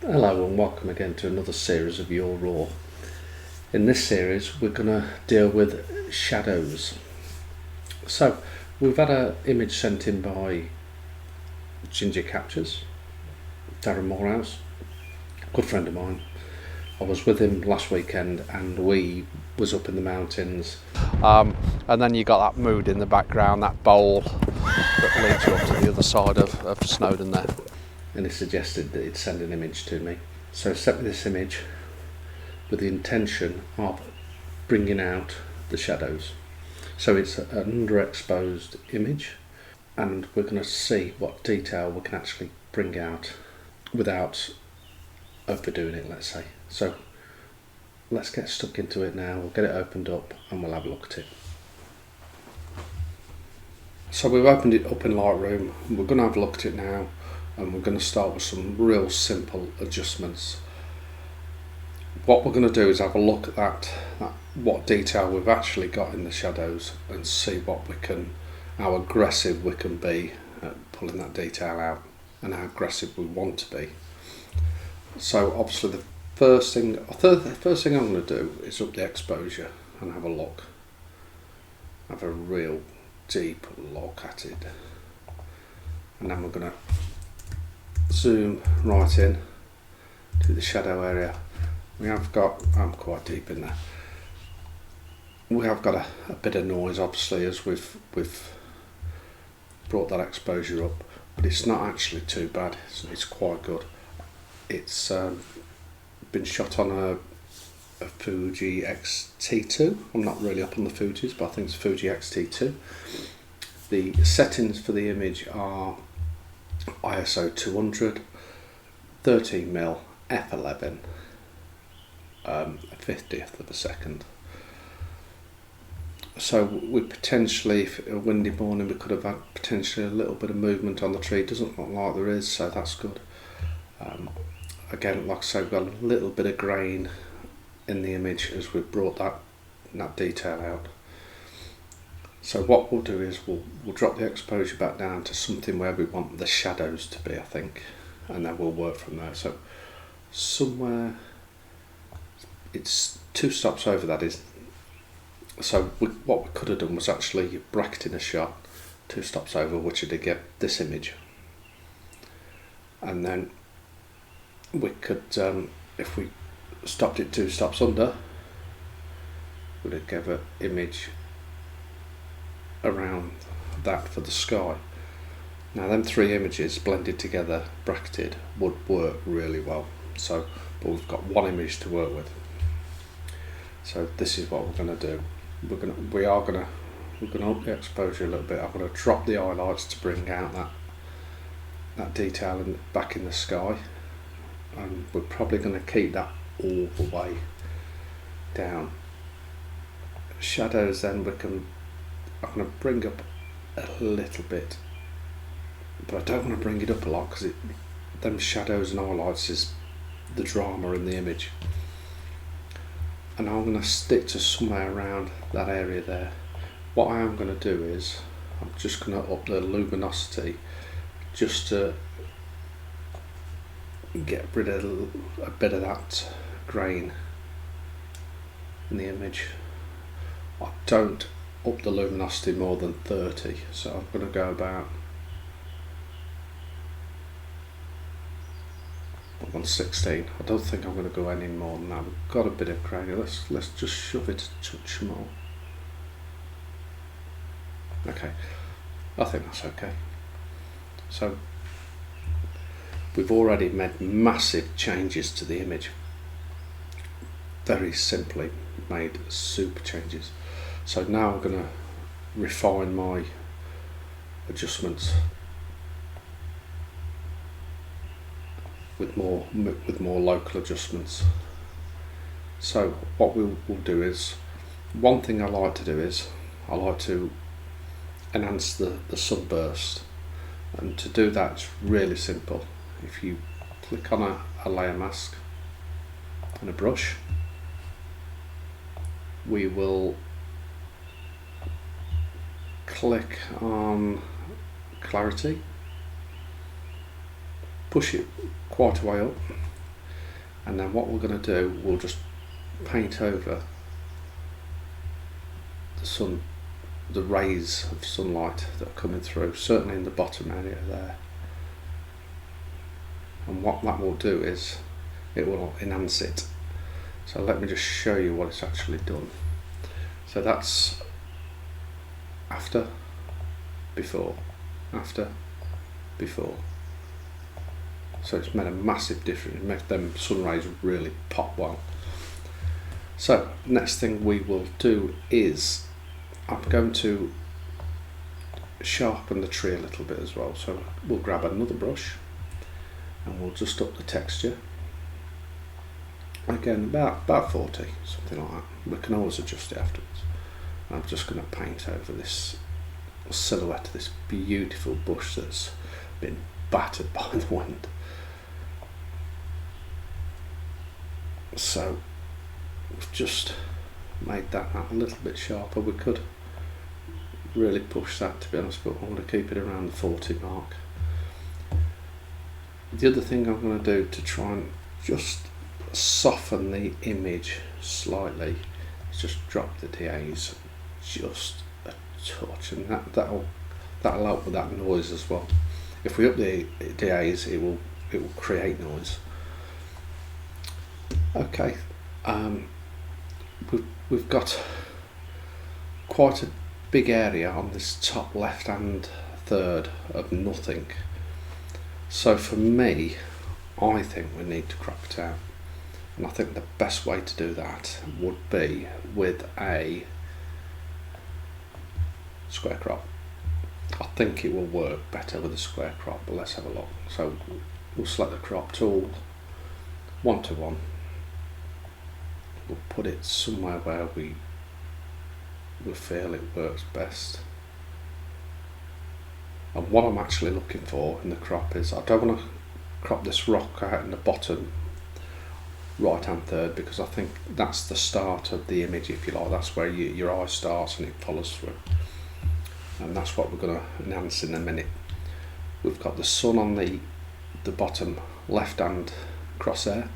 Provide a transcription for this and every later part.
Hello and welcome again to another series of YourRaw. In this series we're going to deal with shadows. So we've had an image sent in by Ginger Captures, Darren, good friend of mine. I was with him last weekend and we was up in the mountains. And then you got that mood in the background, that bowl that leads you up to the other side of Snowdonia there. And he suggested that he'd send an image to me. So he sent me this image with the intention of bringing out the shadows. So it's an underexposed image and we're going to see what detail we can actually bring out without overdoing it, let's say. So let's get stuck into it now. We'll get it opened up and we'll have a look at it. So we've opened it up in Lightroom. We're going to have a look at it now. And we're going to start with some real simple adjustments. What we're going to do is have a look at that what detail we've actually got in the shadows and see how aggressive we can be at pulling that detail out and how aggressive we want to be. So obviously the first thing I'm going to do is up the exposure and have a look. Have a real deep look at it. And then we're going to zoom right in to the shadow area. I'm quite deep in there. We have got a bit of noise obviously as we've brought that exposure up, but it's not actually too bad. It's quite good. It's been shot on a Fuji X-T2. I'm not really up on the Fujis, but I think it's Fuji X-T2. The settings for the image are ISO 200, 13mm f11, 50th of a second. So we potentially, if a windy morning, we could have had potentially a little bit of movement on the tree. Doesn't look like there is, so that's good. Again, like I say, we've got a little bit of grain in the image as we've brought that detail out. So what we'll do is we'll drop the exposure back down to something where we want the shadows to be, I think, and then we'll work from there. So somewhere, it's 2 stops over, that is. So what we could have done was actually bracketing a shot 2 stops over, which would get this image, and then we could, if we stopped it 2 stops under, we'd have give an image around that for the sky. Now them 3 images blended together, bracketed, would work really well. So, but we've got 1 image to work with. So this is what we're going to do. We're going to up the exposure a little bit. I'm going to drop the highlights to bring out that detail back in the sky, and we're probably going to keep that all the way down. Shadows, then I'm going to bring up a little bit, but I don't want to bring it up a lot because them shadows and highlights is the drama in the image. And I'm going to stick to somewhere around that area there. What I am going to do is I'm just going to up the luminosity just to get rid of a bit of that grain in the image. I don't up the luminosity more than 30, so I'm going to go about 116. I don't think I'm going to go any more than that. We've got a bit of grain. Let's just shove it a touch more. Okay, I think that's okay. So we've already made massive changes to the image. Very simply made super changes. So now I'm going to refine my adjustments with more local adjustments. So what we'll do is, one thing I like to do is I like to enhance the sunburst, and to do that it's really simple. If you click on a layer mask and a brush, we will click on clarity, push it quite a way up, And then what we're going to do, we'll just paint over the rays of sunlight that are coming through, certainly in the bottom area there. And what that will do is it will enhance it. So let me just show you what it's actually done. So that's after, before, after, before. So it's made a massive difference. It makes them sun rays really pop well. So next thing we will do is I'm going to sharpen the tree a little bit as well. So we'll grab another brush and we'll just up the texture. Again, about 40, something like that. We can always adjust it afterwards. I'm just going to paint over this silhouette of this beautiful bush that's been battered by the wind. So we've just made that a little bit sharper. We could really push that, to be honest, but I want to keep it around the 40 mark. The other thing I'm going to do to try and just soften the image slightly is just drop the DAs just a touch, and that'll help with that noise as well. If we up the DAs, it will create noise. Okay, we've got quite a big area on this top left hand third of nothing. So for me, I think we need to crop it out. And I think the best way to do that would be with a square crop. I think it will work better with a square crop, but let's have a look. So we'll select the crop tool, 1:1. We'll put it somewhere where we feel it works best. And what I'm actually looking for in the crop is, I don't want to crop this rock out in the bottom right hand third, because I think that's the start of the image, if you like. That's where your eye starts and it follows through, and that's what we're going to enhance in a minute. We've got the sun on the bottom left hand crosshair,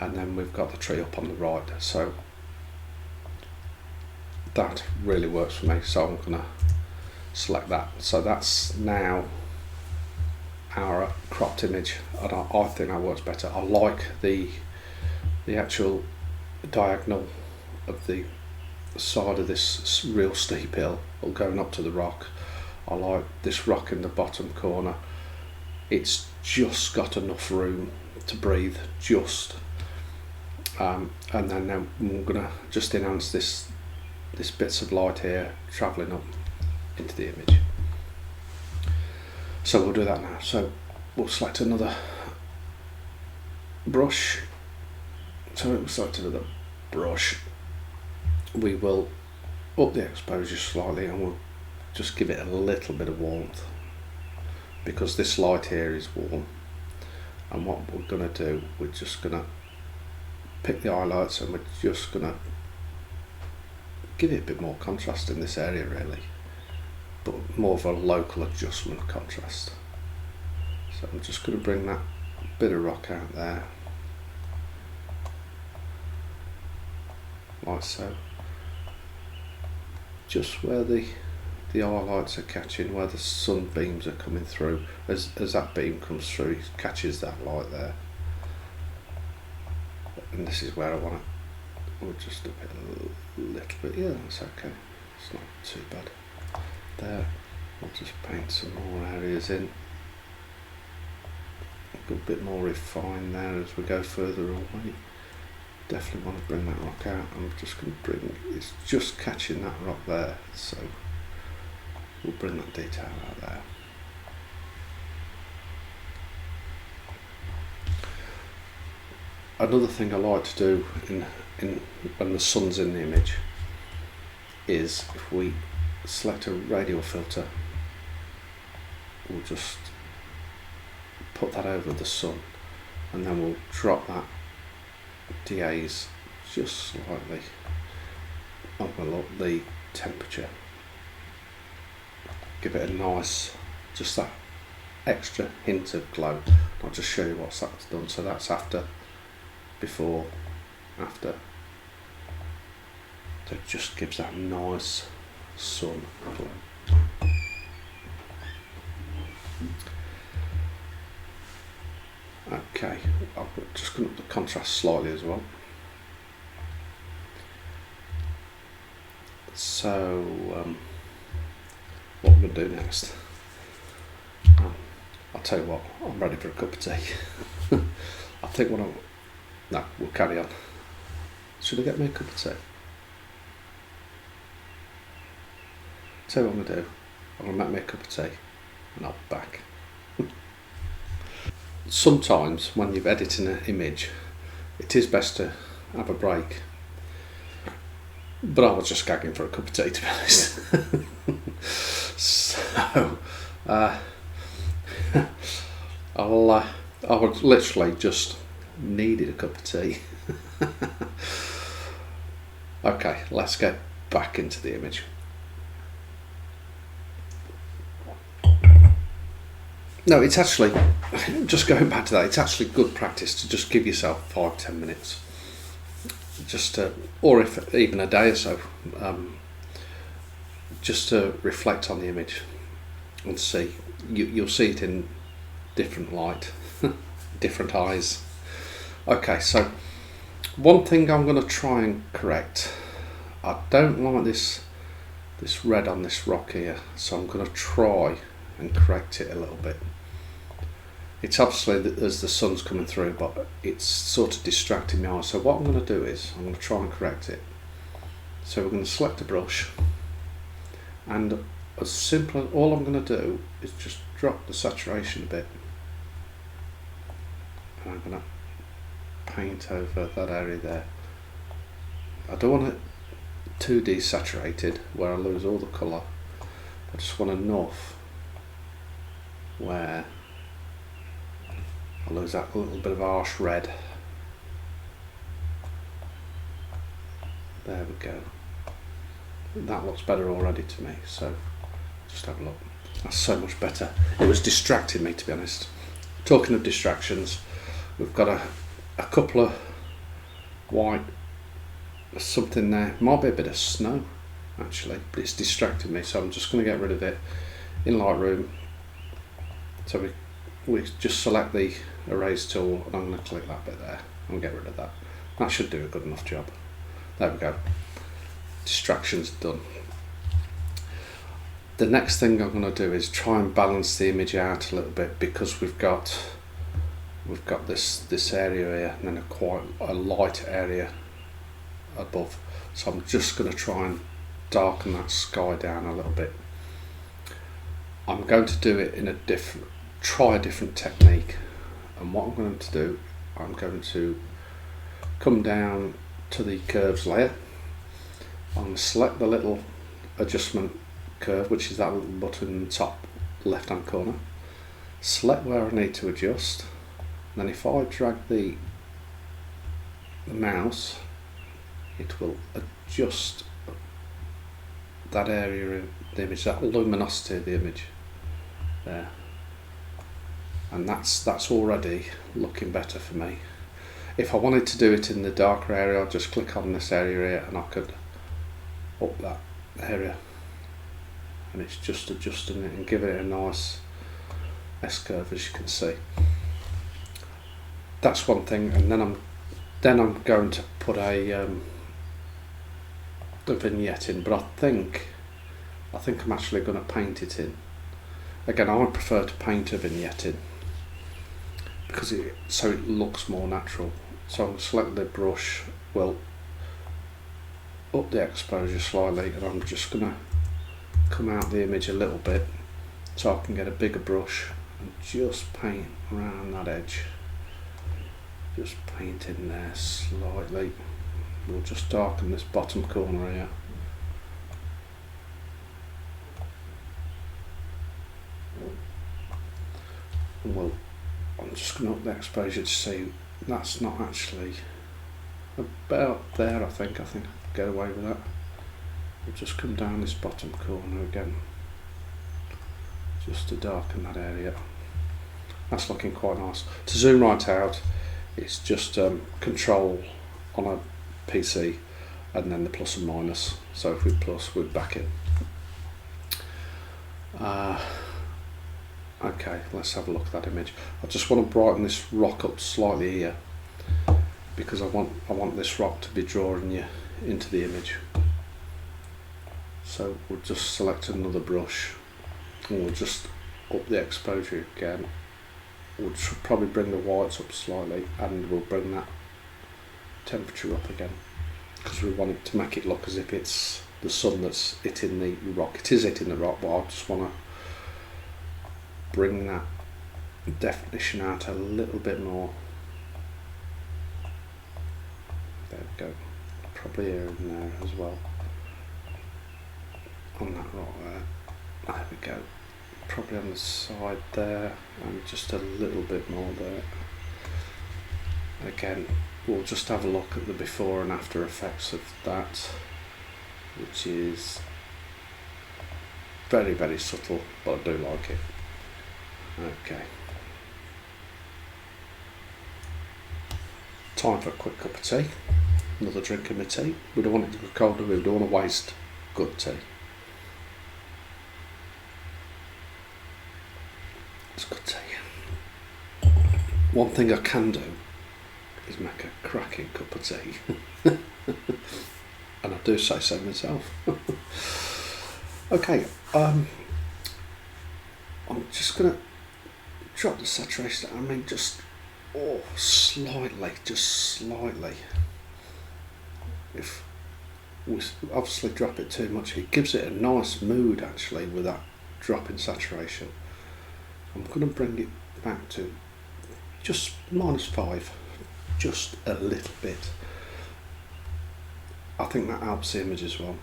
and then we've got the tree up on the right. So that really works for me, so I'm going to select that. So that's now our cropped image, and I think that works better. I like the actual diagonal of the side of this real steep hill or going up to the rock. I like this rock in the bottom corner. It's just got enough room to breathe, just. And then now I'm going to just enhance this bits of light here travelling up into the image. So we'll do that now. So we'll select another brush. So we'll select another brush. We will up the exposure slightly, and we'll just give it a little bit of warmth, because this light here is warm. And what we're going to do, we're just going to pick the highlights, and we're just going to give it a bit more contrast in this area, really, but more of a local adjustment contrast. So I'm just going to bring that bit of rock out there, like so, just where the highlights are catching, where the sunbeams are coming through. As that beam comes through, it catches that light there, and this is where I want it. We'll just up it a little bit. Yeah, that's okay, it's not too bad. There, we'll just paint some more areas in, a bit more refined there as we go further away. Definitely want to bring that rock out. I'm just going to bring, it's just catching that rock there, so we'll bring that detail out there. Another thing I like to do in when the sun's in the image is, if we select a radial filter, we'll just put that over the sun, and then we'll drop that DAs just slightly, and we'll up the temperature, give it a nice, just that extra hint of glow. I'll just show you what that's done. So that's after before, after. So it just gives that nice sun glow. Okay, I'm just going to up the contrast slightly as well. So what I'm going to do next, I'll tell you what, I'm ready for a cup of tea. I think what I'm, no, we'll carry on. Should I get me a cup of tea? Tell you what I'm going to do, I'm going to make me a cup of tea and I'll be back. Sometimes when you're editing an image, it is best to have a break. But I was just gagging for a cup of tea, to be honest. So, I was literally just needed a cup of tea. Okay, let's get back into the image. No, it's actually, just going back to that, it's actually good practice to just give yourself 5-10 minutes. Just to, or if even a day or so, just to reflect on the image and see. You'll see it in different light, different eyes. Okay, so one thing I'm going to try and correct. I don't like this red on this rock here, so I'm going to try and correct it a little bit. It's obviously as the sun's coming through, but it's sort of distracting my eyes. So what I'm going to do is I'm going to try and correct it. So we're going to select a brush, and as simple as all I'm going to do is just drop the saturation a bit, and I'm going to paint over that area there. I don't want it too desaturated where I lose all the colour. I just want enough where I lose that little bit of harsh red. There we go. That looks better already to me, so just have a look. That's so much better. It was distracting me, to be honest. Talking of distractions, we've got a couple of white, something there. Might be a bit of snow actually, but it's distracting me, so I'm just going to get rid of it in Lightroom. So we just select the erase tool, and I'm going to click that bit there and get rid of that. That should do a good enough job. There we go. Distractions done. The next thing I'm going to do is try and balance the image out a little bit, because we've got this area here and then quite a light area above. So I'm just going to try and darken that sky down a little bit. I'm going to do it in try a different technique, and what I'm going to do, I'm going to come down to the curves layer. I'm going to select the little adjustment curve, which is that little button in the top left hand corner, select where I need to adjust, and then if I drag the mouse, it will adjust that area of the image, that luminosity of the image there, and that's already looking better for me. If I wanted to do it in the darker area, I'll just click on this area here and I could up that area, and it's just adjusting it and giving it a nice S-curve, as you can see. That's one thing, and then I'm going to put a vignette in, but I think I'm actually going to paint it in. Again, I would prefer to paint a vignette in because so it looks more natural. So I'll select the brush, well, up the exposure slightly, and I'm just going to come out the image a little bit so I can get a bigger brush and just paint around that edge. Just paint in there slightly. We'll just darken this bottom corner here. And I'm just going to up the exposure to see that's not actually about there. I think I can get away with that. We'll just come down this bottom corner again, just to darken that area. That's looking quite nice. To zoom right out, It's just control on a PC and then the plus and minus. So if we plus, we'd back in. Okay, let's have a look at that image. I just want to brighten this rock up slightly here because I want this rock to be drawing you into the image. So we'll just select another brush and we'll just up the exposure again. We'll probably bring the whites up slightly and we'll bring that temperature up again because we want it to make it look as if it's the sun that's hitting the rock. It is hitting the rock, but I just want to bring that definition out a little bit more. There we go. Probably here and there as well. On that rock there. There we go. Probably on the side there and just a little bit more there. Again, we'll just have a look at the before and after effects of that, which is very, very subtle, but I do like it. Okay. Time for a quick cup of tea. Another drink of my tea. We don't want it to go cold, we don't want to waste good tea. It's good tea. One thing I can do is make a cracking cup of tea. And I do say so myself. Okay, I'm just going to drop the saturation, I mean just slightly, just slightly. If we obviously drop it too much, it gives it a nice mood actually with that drop in saturation. I'm going to bring it back to just -5, just a little bit. I think that helps the image as well.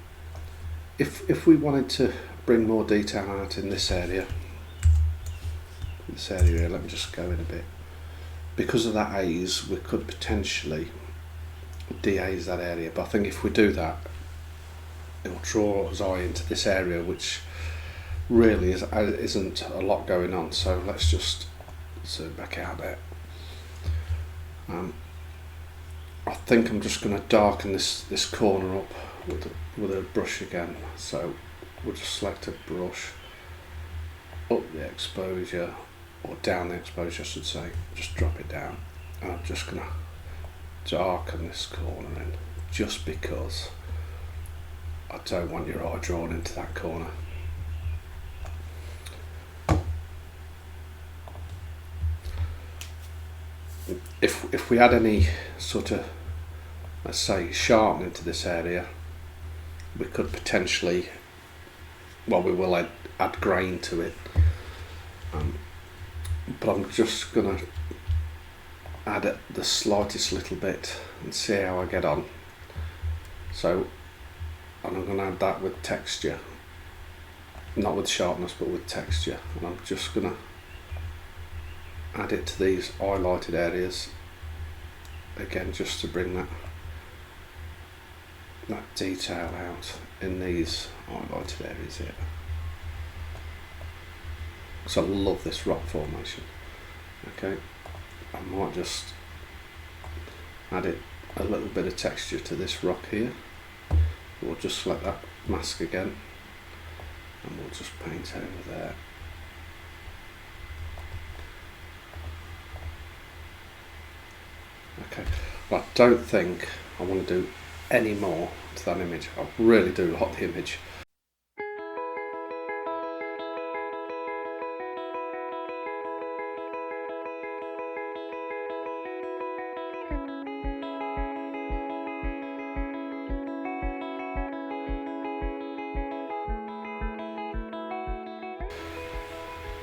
If we wanted to bring more detail out in this area here, let me just go in a bit. Because of that haze, we could potentially de-haze that area, but I think if we do that, it'll draw us eye into this area, which really isn't a lot going on. So let's just zoom back out there. I think I'm just going to darken this corner up with a brush again. So we'll just select a brush, up the exposure, or down the exposure I should say, just drop it down, and I'm just going to darken this corner in, just because I don't want your eye drawn into that corner. If we had any sort of, let's say, sharpening to this area, we could potentially, well, we will add grain to it, but I'm just going to add it the slightest little bit and see how I get on. So, and I'm going to add that with texture, not with sharpness but with texture, and I'm just going to add it to these highlighted areas again, just to bring that detail out in these highlighted areas here. So I love this rock formation. Okay, I might just add a little bit of texture to this rock here. We'll just select that mask again and we'll just paint over there. Okay, but I don't think I want to do any more to that image. I really do like the image.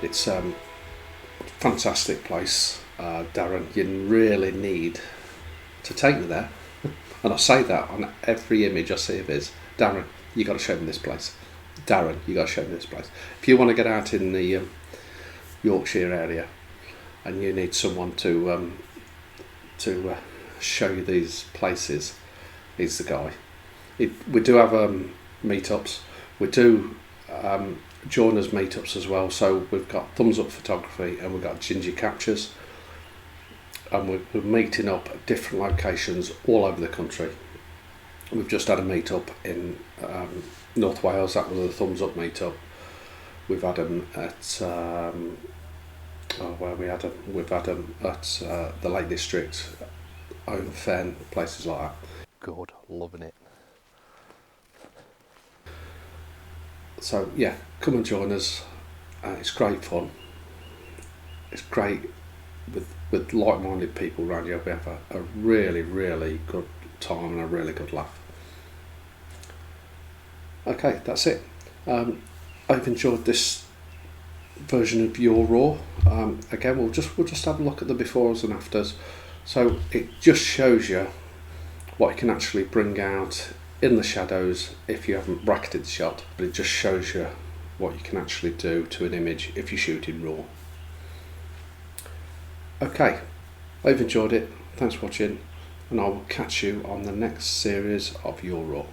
It's a fantastic place, Darren. You really need to take me there, and I say that on every image I see of his. Darren, you got to show me this place. Darren, you got to show me this place. If you want to get out in the Yorkshire area and you need someone to show you these places, he's the guy. We do have meetups. We do joiners meetups as well. So we've got Thumbs Up Photography and we've got Ginger Captures. and we're meeting up at different locations all over the country. We've just had a meet up in North Wales. That was a thumbs up meet up. We've had them at we've had them at the Lake District, Owen Fen, places like that. Good, loving it. So yeah, come and join us. It's great fun. It's great with like-minded people around you. We have a really, really good time and a really good laugh. Okay, that's it. I've enjoyed this version of YourRaw. Again, we'll just have a look at the befores and afters. So it just shows you what you can actually bring out in the shadows if you haven't bracketed the shot, but it just shows you what you can actually do to an image if you shoot in RAW. Okay, I've enjoyed it. Thanks for watching, and I will catch you on the next series of YourRaw.